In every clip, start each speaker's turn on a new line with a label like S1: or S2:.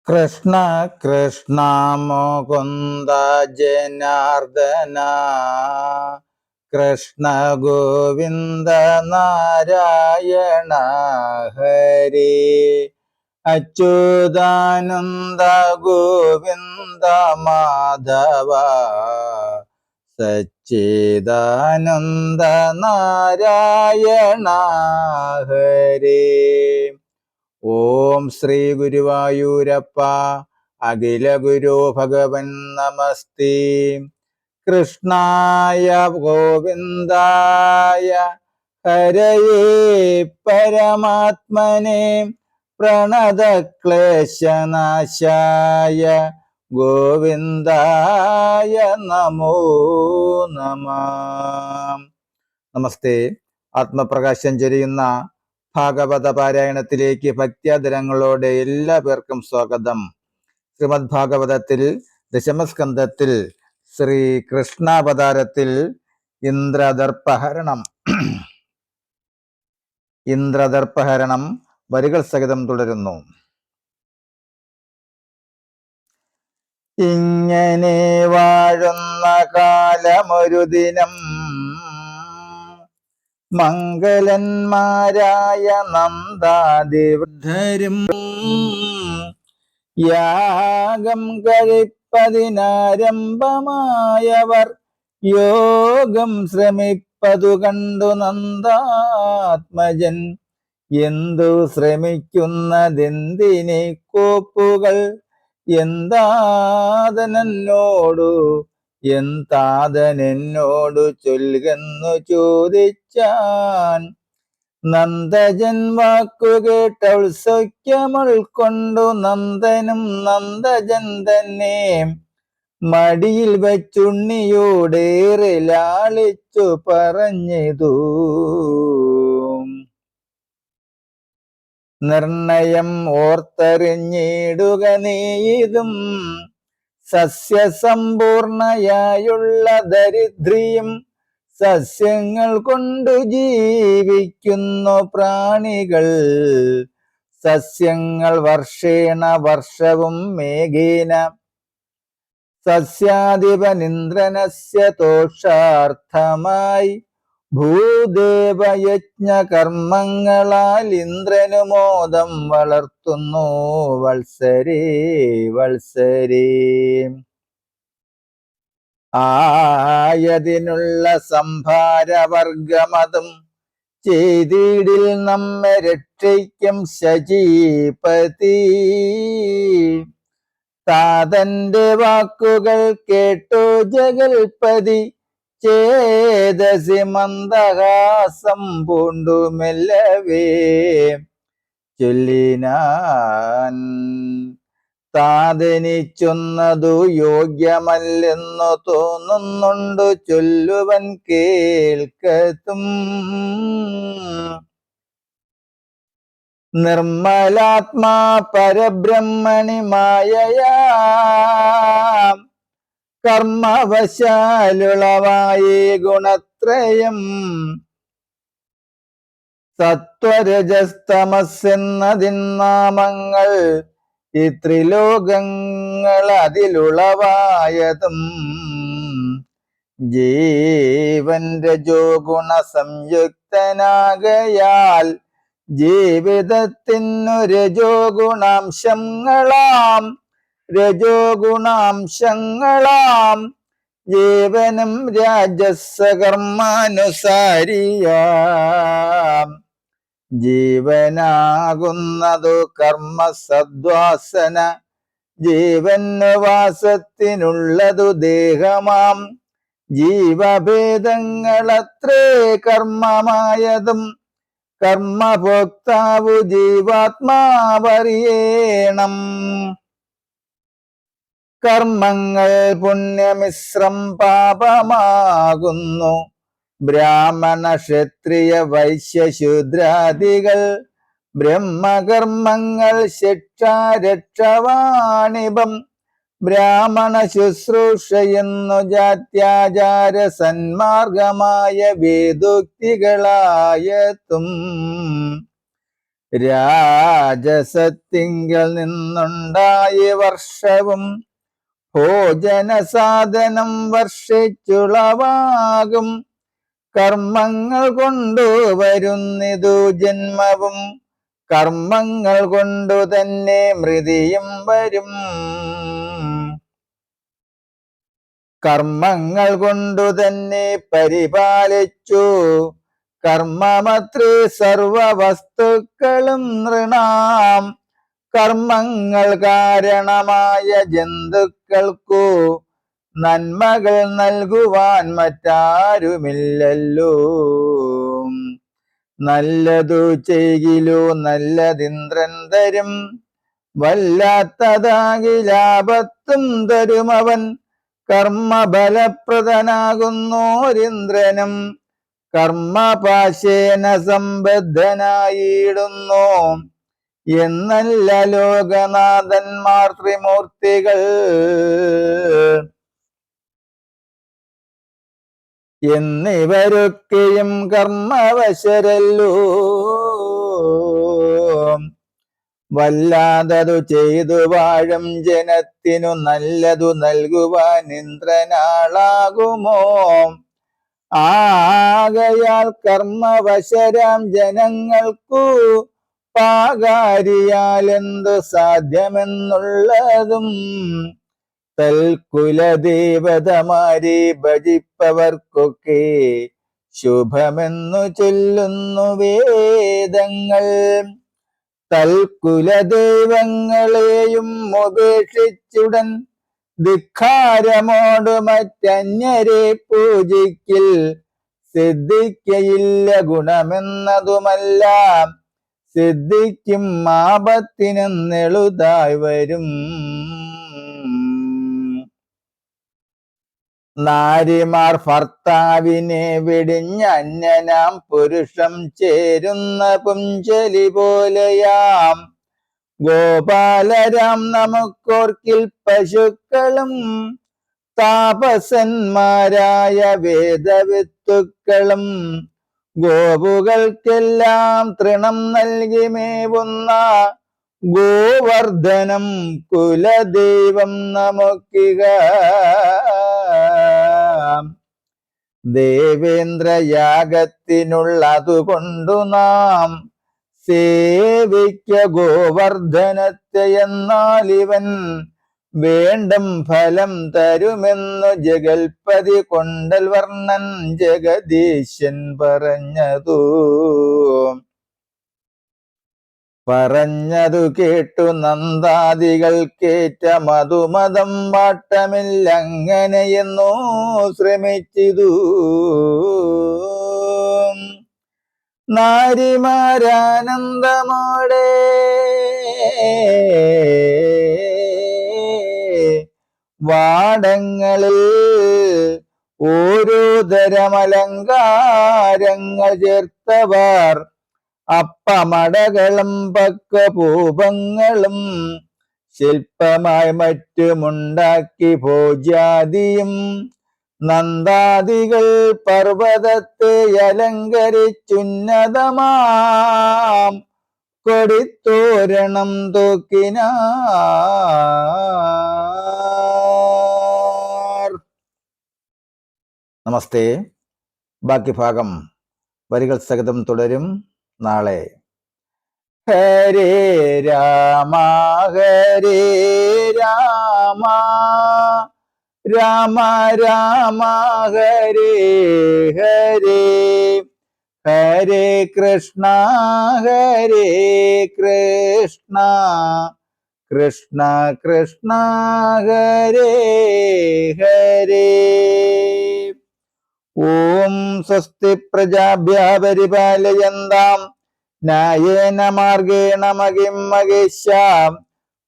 S1: കൃഷ്ണ കൃഷ്ണ മുകുന്ദ ജനാർദ്ദന കൃഷ്ണ ഗോവിന്ദ നാരായണ ഹരി അച്യുതാനന്ദ ഗോവിന്ദ മാധവ സച്ചിദാനന്ദ നാരായണ ഹരി. ഓം ശ്രീ ഗുരുവായൂരപ്പ അഖില ഗുരു ഭഗവൻ നമസ്തേ. കൃഷ്ണായ ഗോവിന്ദായ ഹരയേ പരമാത്മനെ പ്രണതക്ലേശനാശായ ഗോവിന്ദായ നമോ നമഃ. നമസ്തേ. ആത്മപ്രകാശം ചൊരിയുന്ന ഭാഗവത പാരായണത്തിലേക്ക് ഭക്ത്യാദരങ്ങളോടെ എല്ലാ പേർക്കും സ്വാഗതം. ശ്രീമദ് ഭാഗവതത്തിൽ ദശമസ്കന്ധത്തിൽ ശ്രീ കൃഷ്ണാവതാരത്തിൽ ഇന്ദ്രദർപ്പഹരണം വരികൾ സഹിതം തുടരുന്നു. ഇങ്ങനെ വാഴുന്ന കാലമൊരു ദിനം മംഗലന്മാരായ നന്ദാദിവൃദ്ധരും യാഗം കഴിപ്പതിനാരംഭമായവർ യോഗം ശ്രമിപ്പതു കണ്ടു നന്ദാത്മജൻ. എന്തു ശ്രമിക്കുന്നതെന്തിനെ കോപ്പുകൾ എന്താതനെന്നോടു ചൊൽകെന്നു ചോദിച്ചാൻ. നന്ദജൻ വാക്കുകേട്ടവൾ സൗഖ്യമുൾക്കൊണ്ടു നന്ദനും നന്ദജൻ തന്നെ മടിയിൽ വെച്ചുണ്ണിയോടേറെ ലാളിച്ചു പറഞ്ഞതു. നിർണയം ഓർത്തറിഞ്ഞിടുക നീയിതും സസ്യസമ്പൂർണയായുള്ള ദരിദ്രിയും സസ്യങ്ങൾ കൊണ്ടു ജീവിക്കുന്നു പ്രാണികൾ. സസ്യങ്ങൾ വർഷേണ വർഷവും മേഘേന സസ്യാധിപനിന്ദ്രനസ്യ തോഷാർത്ഥമായി ഭൂദേവയജ്ഞ കർമ്മങ്ങളാൽ ഇന്ദ്രനു മോദം വളർത്തുന്നു വത്സരേ വത്സരേ. ആയതിനുള്ള സംഭാരവർഗമതും ചെയ്തിടിൽ നമ്മെ രക്ഷിക്കും ശചീപതി. താതന്റെ വാക്കുകൾ കേട്ടു ജഗൽപതി ചേതസി മന്ദഹാസം പൂണ്ടു മെല്ലവേ ചൊല്ലിനാൻ. താതനിച്ചൊന്നതു യോഗ്യമല്ലെന്നു തോന്നുന്നുണ്ടു ചൊല്ലുവൻ കേൾക്കത്തും. നിർമ്മലാത്മാ പരബ്രഹ്മണി മായയാ കർമ്മവശാലുളവായേ ഗുണത്രയം. സത്വരജസ്തമസ്സെന്നതിൻ നാമങ്ങൾ ഈ ത്രിലോകങ്ങൾ അതിലുളവായതും. ജീവൻ രജോ ഗുണ സംയുക്തനാകയാൽ ജീവിതത്തിനു രജോ ഗുണാംശങ്ങളാം ജീവനും രാജസകർമാനുസാരിയാം. ജീവനാകുന്നതു കർമ്മസദ്വാസന ജീവനുവാസത്തിനുള്ളതു ദേഹമാം. ജീവഭേദങ്ങളത്രേ കർമ്മമായതും കർമ്മഭോക്താവു ജീവാത്മാവറിയേണം. കർമ്മങ്ങൾ പുണ്യമിശ്രം പാപമാകുന്നു. ബ്രാഹ്മണ ക്ഷത്രിയ വൈശ്യശൂദ്രാദികൾ ബ്രഹ്മകർമ്മങ്ങൾ ശിക്ഷാരക്ഷവാണിഭം. ബ്രാഹ്മണ ശുശ്രൂഷയെന്നു ജാത്യാചാര സന്മാർഗമായ വേദോക്തികളായത്തും. രാജസത്തിങ്കൽ നിന്നുണ്ടായ വർഷവും ഭോജന സാധനം വർഷിച്ചുളവാകും കർമ്മങ്ങൾ കൊണ്ടു വരുന്നിതു ജന്മവും കർമ്മങ്ങൾ കൊണ്ടു തന്നെ മൃതിയും വരും. കർമ്മങ്ങൾ കൊണ്ടു തന്നെ പരിപാലിച്ചു കർമ്മമത്രേ സർവവസ്തുക്കളും നൃണാം. കർമ്മങ്ങൾ കാരണമായ ജന്തുക്കൾക്കു നന്മകൾ നൽകുവാൻ മറ്റാരുമില്ലല്ലോ. നല്ലതു ചെയ്യിലോ നല്ലതിന്ദ്രൻ തരും, വല്ലാത്തതാകിലാപത്തും തരുമവൻ. കർമ്മഫലപ്രദനാകുന്നോരിന്ദ്രനും കർമ്മപാശേന സംബദ്ധനായിടുന്നു എന്നല്ല ലോകനാഥന്മാർ ത്രിമൂർത്തികൾ. എന്നിവരൊക്കെയും കർമ്മവശരല്ലോ. വല്ലാതതു ചെയ്തു വാഴും ജനത്തിനു നല്ലതു നൽകുവാൻ ഇന്ദ്രനാളാകുമോ? ആകയാൽ കർമ്മവശരാം ജനങ്ങൾക്കു പാകാരിയാൽ എന്തു സാധ്യമെന്നുള്ളതും തൽകുലദേവതമാരെ ഭജിപ്പവർക്കൊക്കെ ശുഭമെന്നു ചൊല്ലുന്നു വേദങ്ങൾ. തൽകുലദൈവങ്ങളെയും ഉപേക്ഷിച്ചുടൻ ധിക്കാരമോട് മറ്റന്യരെ പൂജിക്കിൽ സിദ്ധിക്കയില്ല ഗുണമെന്നതുമല്ല, സിദ്ധിക്കും ആപത്തിനെന്നെളുതായി വരും. നാരിമാർ ഭർത്താവിനെ വെടിഞ്ഞ് അന്യനാം പുരുഷം ചേരുന്ന പുഞ്ചലി പോലെയാം. ഗോപാലരാം നമുക്കോർക്കിൽ പശുക്കളും താപസന്മാരായ വേദവിത്തുക്കളും ഗോപുകൾക്കെല്ലാം തൃണം നൽകി മേവുന്ന ഗോവർദ്ധനം കുലദൈവം നമുക്കിക. ദേവേന്ദ്രയാഗത്തിനുള്ളതുകൊണ്ടു നാം സേവിക്ക ഗോവർദ്ധനത്തെ, എന്നാൽ ഇവൻ വേണ്ടും ഫലം തരുമെന്നു ജഗൽപതി കൊണ്ടൽ വർണ്ണൻ ജഗദീശൻ പറഞ്ഞതു കേട്ടു നന്ദാദികൾക്കേറ്റ മധുമതം വാട്ടമില്ലങ്ങനെയെന്നോ ശ്രമിച്ചിതു. നാരിമാരാനന്ദമോടെ വാടങ്ങളിൽ ഓരോ തരമലങ്കാരങ്ങൾ ചേർത്തവർ അപ്പമടകളും പക്വപൂപങ്ങളും ശില്പമായി മറ്റുമുണ്ടാക്കി ഭോജ്യാദിയും നന്ദാദികൾ പർവ്വതത്തെ അലങ്കരിച്ചുന്നതമാം കൊടിത്തോരണം തൂക്കിനാർ. നമസ്തേ. ബാക്കി ഭാഗം വരികൾ സഹിതം തുടരും നാളെ. ഹരേ രാമ ഹരേ രാമ രാമ രാമ ഹരേ ഹരേ, ഹരേ കൃഷ്ണ ഹരേ കൃഷ്ണ കൃഷ്ണ കൃഷ്ണ ഹരേ ഹരേ. ഓം സ്വസ്തി പ്രജാഭ്യഃ പരിപാലയന്താം ന്യായേന മാർഗേണ മഹിം മഹേശാം.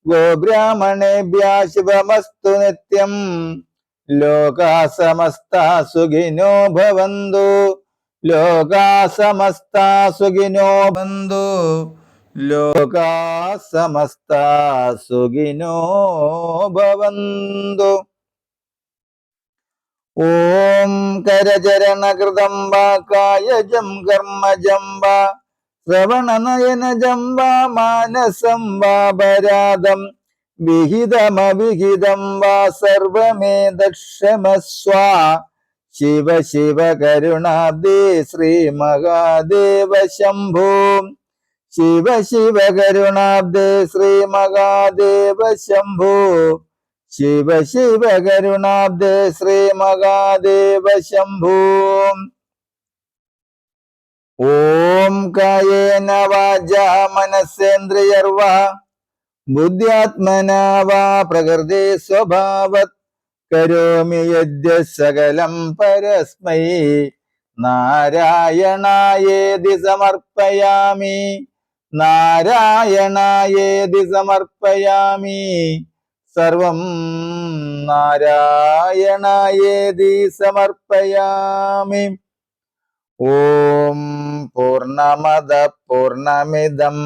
S1: ഗോബ്രാഹ്മണേഭ്യഃ ശുഭമസ്തു നിത്യം. ലോകാ സമസ്താ സുഖിനോ ഭവന്തു. ലോകാ സമസ്താ സുഖിനോ ഭവന്തു. ലോകാ സമസ്താ സുഖിനോ ഭവന്തു. ഓം കരചരണകൃതം വാ കായജം കർമ്മജം വാ ശ്രവണനയനജം വാ മാനസം വാപരാധം വിഹിതമവിഹിതം വാ സർവമേ ദക്ഷമസ്വ ശിവ ശിവ കരുണാബ്ദേ ശ്രീ മഹാദേവ ശംഭോ ശിവ ശിവ കരുണാബ്ദേ ശ്രീ മഹാദേവ ശംഭോ ശിവ ശിവ കരുണാബ്ദേ ശ്രീ മഹാദേവ ശംഭോ ഓം കായേന വാചാ മനസ്സേന്ദ്രിയർവാ ബുദ്ധ്യാത്മനാ വാ പ്രകൃതി സ്വഭാവത് കരോമി യദ്യ സകലം പരസ്മൈ നാരായണായേതി സമർപ്പയാമി നാരായണായേതി സമർപ്പയാമി സർവം നാരായണായേതി സമർപ്പയാമി. ഓം പൂർണ്ണമദ പൂർണ്ണമിദം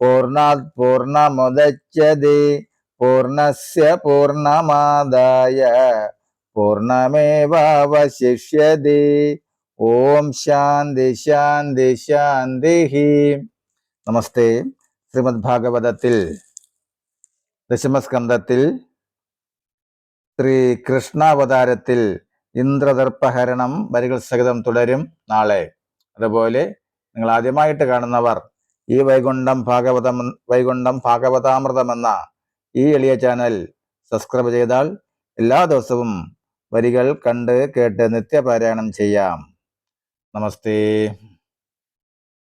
S1: പൂർണ്ണാത് പൂർണ്ണമുദച്യതേ പൂർണ്ണസ്യ പൂർണ്ണമാദായ പൂർണ്ണമേവാവശിഷ്യതേ. ഓം ശാന്തി ശാന്തി ശാന്തി. നമസ്തേ. ശ്രീമദ് ഭാഗവതത്തിൽ ദശമസ്കന്ധത്തിൽ ശ്രീ കൃഷ്ണാവതാരത്തിൽ ഇന്ദ്രദർപ്പഹരണം വരികൾ സഹിതം തുടരും നാളെ. അതുപോലെ നിങ്ങൾ ആദ്യമായിട്ട് കാണുന്നവർ ഈ വൈകുണ്ഠം ഭാഗവതാമൃതം എന്ന ഈ എളിയ ചാനൽ സബ്സ്ക്രൈബ് ചെയ്താൽ എല്ലാ ദിവസവും വരികൾ കണ്ട് കേട്ട് നിത്യപാരായണം ചെയ്യാം. നമസ്തേ.